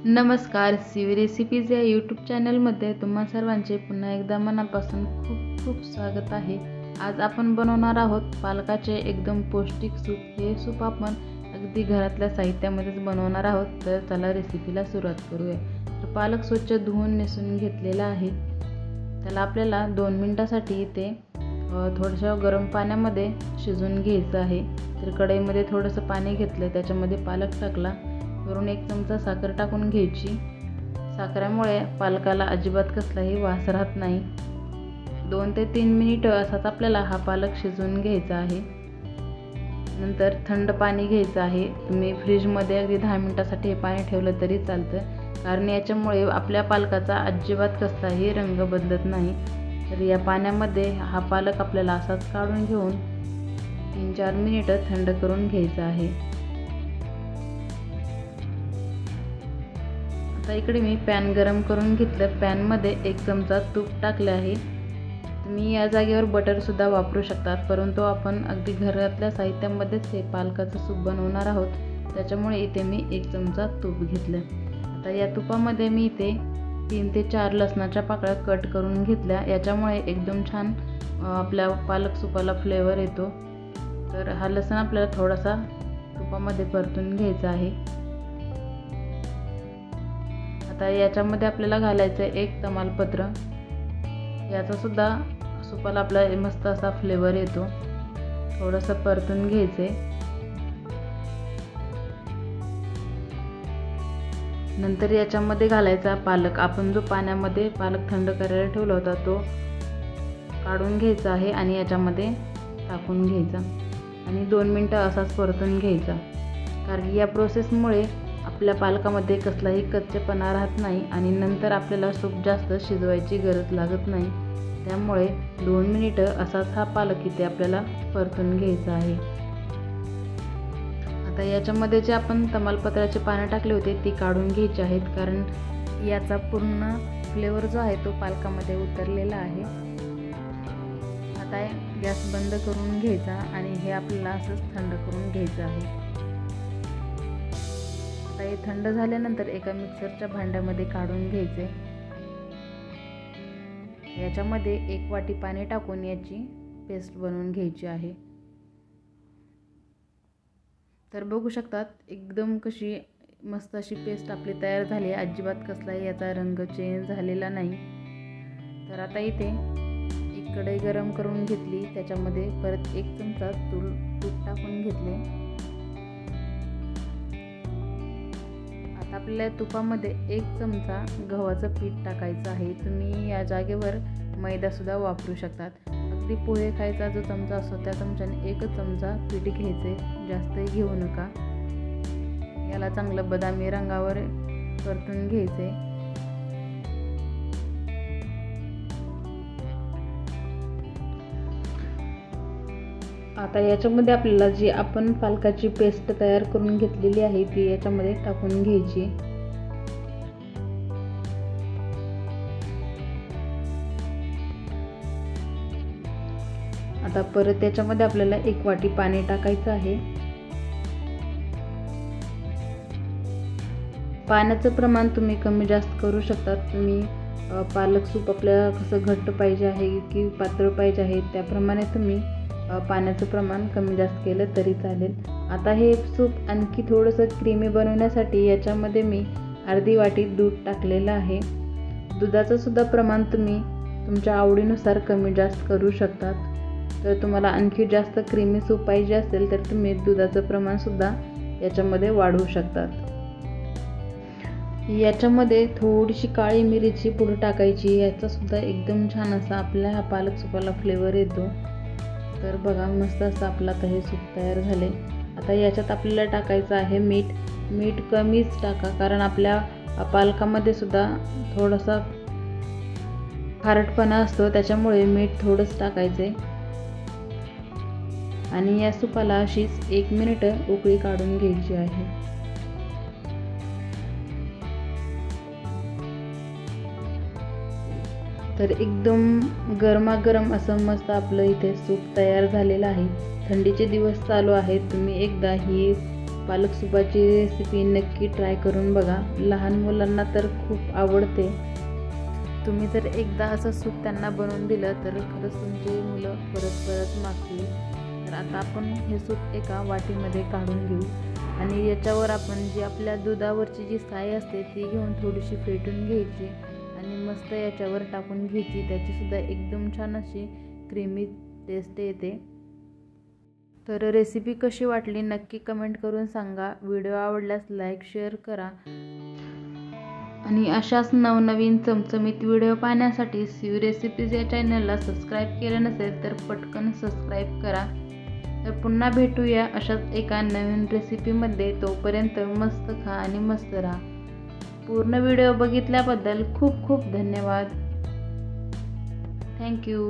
नमस्कार, CV recipes या YouTube चॅनलमध्ये तुम्हा सर्वांचे पुन्हा एकदा मनापासून खूप खूप स्वागत आहे। आज आपण बनवणार आहोत पालकाचे एकदम पौष्टिक सूप। हे सूप आपण अगदी घरातल्या साहित्यामध्येच बनवणार आहोत। तर चला रेसिपीला सुरुवात करूया। तर पालक स्वच्छ धुवून नेसून घेतलेला आहे। त्याला आपल्याला 2 मिनिटांसाठी इथे थोडंसं गरम पाण्यामध्ये शिजवून घ्यायचं आहे। तर कढईमध्ये थोडंसं पाणी घेतलं, त्याच्यामध्ये पालक टाकला, वरून 1 चमचा साखर टाकून घ्यायची। साखरेमुळे पालकाला अजिबात कसलाही वास राहत नाही। 2 ते 3 मिनिट असाच आपल्याला हा पालक शिजवून घ्यायचा आहे। नंतर थंड पाणी घ्यायचं आहे। तुम्ही फ्रीजमध्ये अगदी 10 मिनिटांसाठी हे पाणी ठेवलं तरी चालतं, कारण याच्यामुळे आपल्या पालकाचा अजिबात कसलाही रंग बदलत नाही। तर या पाण्यामध्ये हा पालक आपल्याला असाच काढून घेऊन 3-4 मिनिटं थंड करून घ्यायचा आहे। आता इकडे मी पॅन गरम करून घेतलं। पॅनमध्ये 1 चमचा तूप टाकले आहे। तुम्ही या जागेवर बटर सुद्धा वापरू शकतात, परंतु आपण अगदी घरातल्या साहित्यामध्येच हे पालकाचं सूप बनवणार आहोत, त्याच्यामुळे इथे मी 1 चमचा तूप घेतलं। आता या तुपामध्ये मी इथे 3 ते 4 लसणाच्या पाकळ्या कट करून घेतल्या। याच्यामुळे एकदम छान आपल्या पालक सूपाला फ्लेवर येतो। तर हा लसूण आपल्याला थोडासा तुपामध्ये परतून घ्यायचा आहे। आता याच्यामध्ये आपल्याला घालायचं आहे 1 तमालपत्र। याचा सुद्धा सूपाला आपला मस्त असा फ्लेवर येतो। थोडंसं परतून घ्यायचे। नंतर याच्यामध्ये घालायचा पालक। आपण जो पाण्यामध्ये पालक थंड करायला ठेवला होता तो काढून घ्यायचा आहे आणि याच्यामध्ये टाकून घ्यायचा आणि 2 मिनिटं असाच परतून घ्यायचा, कारण या प्रोसेसमुळे आपल्या पालकामध्ये कसलाही कच्चेपणा राहत नाही आणि नंतर आपल्याला सूप जास्त शिजवायची गरज लागत नाही। त्यामुळे 2 मिनिटं असाच हा पालक इथे आपल्याला परतून घ्यायचा आहे। आता याच्यामध्ये जे आपण तमालपत्राचे पानं टाकले होते ती काढून घ्यायची आहेत, कारण याचा पूर्ण फ्लेवर जो आहे तो पालकामध्ये उतरलेला आहे। आता गॅस बंद करून घ्यायचा आणि हे आपल्याला असंच थंड करून घ्यायचं आहे। आता हे थंड झाल्यानंतर एका मिक्सरच्या भांड्यामध्ये काढून घ्यायचे। याच्यामध्ये 1 वाटी पाणी टाकून याची पेस्ट बनवून घ्यायची आहे। तर बघू शकतात एकदम कशी मस्त अशी पेस्ट आपली तयार झाली आहे। अजिबात कसलाही याचा रंग चेंज झालेला नाही। तर आता इथे एक कढई गरम करून घेतली, त्याच्यामध्ये परत 1 चमचा तूप टाकून घेतले। आपल्या तुपामध्ये 1 चमचा गव्हाचं पीठ टाकायचं आहे। तुम्ही या जागेवर मैदा सुद्धा वापरू शकतात। अगदी पोहे खायचा जो चमचा असतो त्या चमच्याने 1 चमचा पीठ घ्यायचे, जास्तही घेऊ नका। याला चांगलं बदामी रंगावर परतून घ्यायचे। आता याच्यामध्ये आपल्याला जी आपण पालकाची पेस्ट तयार करून घेतलेली आहे ती याच्यामध्ये टाकून घ्यायची। आता परत याच्यामध्ये आपल्याला 1 वाटी पाणी टाकायचं आहे। पाण्याचं प्रमाण तुम्ही कमी जास्त करू शकतात। तुम्ही पालक सूप आपल्याला कसं घट्ट पाहिजे आहे की पातळ पाहिजे आहे त्याप्रमाणे तुम्ही पाण्याचं प्रमाण कमी जास्त केलं तरी चालेल। आता हे सूप आणखी थोडंसं क्रीमी बनवण्यासाठी याच्यामध्ये मी अर्धी वाटी दूध टाकलेलं आहे। दुधाचं सुद्धा प्रमाण तुम्ही तुमच्या आवडीनुसार कमी जास्त करू शकतात। तर तुम्हाला आणखी जास्त क्रीमी सूप पाहिजे असेल तर तुम्ही दुधाचं प्रमाण सुद्धा याच्यामध्ये वाढवू शकतात। याच्यामध्ये थोडीशी काळी मिरीची पूड टाकायची। याचा सुद्धा एकदम छान असा आपल्या ह्या पालक सूपाला फ्लेवर येतो। तर बघा मस्त असं आपलं आता हे सूप तयार झाले। आता याच्यात आपल्याला टाकायचं आहे मीठ। मीठ कमीच टाका, कारण आपल्या पालकामध्ये सुद्धा थोडासा खारटपणा असतो, त्याच्यामुळे मीठ थोडंच टाकायचे आणि या सूपाला अशीच 1 मिनिट उकळी काढून घ्यायची आहे। तर एकदम गरमागरम असं मस्त आपलं इथे सूप तयार झालेलं आहे। थंडीचे दिवस चालू आहेत, तुम्ही एकदा ही पालक सुपाची रेसिपी नक्की ट्राय करून बघा. लहान मुलांना तर खूप आवडते. तुम्ही जर एकदा असं सूप त्यांना बनवून दिलं तर खरंच तुमची मुलं परत परत मागतील. तर आता आपण हे सूप एका वाटीमध्ये काढून घेऊ आणि याच्यावर आपण जी आपल्या दुधावरची जी साय असते ती घेऊन थोडीशी फेटून घ्यायची आणि मस्त याच्यावर टाकून घ्यायची. त्याचीसुद्धा एकदम छान अशी क्रीमी टेस्ट येते. तर रेसिपी कशी वाटली नक्की कमेंट करून सांगा. व्हिडिओ आवडल्यास लाईक शेअर करा आणि अशाच नवनवीन चमचमीत व्हिडिओ पाहण्यासाठी शिव रेसिपीज या चॅनलला सबस्क्राईब केलं नसेल तर पटकन सबस्क्राईब करा. तर पुन्हा भेटूया अशाच एका नवीन रेसिपीमध्ये. तोपर्यंत मस्त खा आणि मस्त राहा. पूर्ण व्हिडिओ बघितल्याबद्दल खूप खूप धन्यवाद. थँक्यू.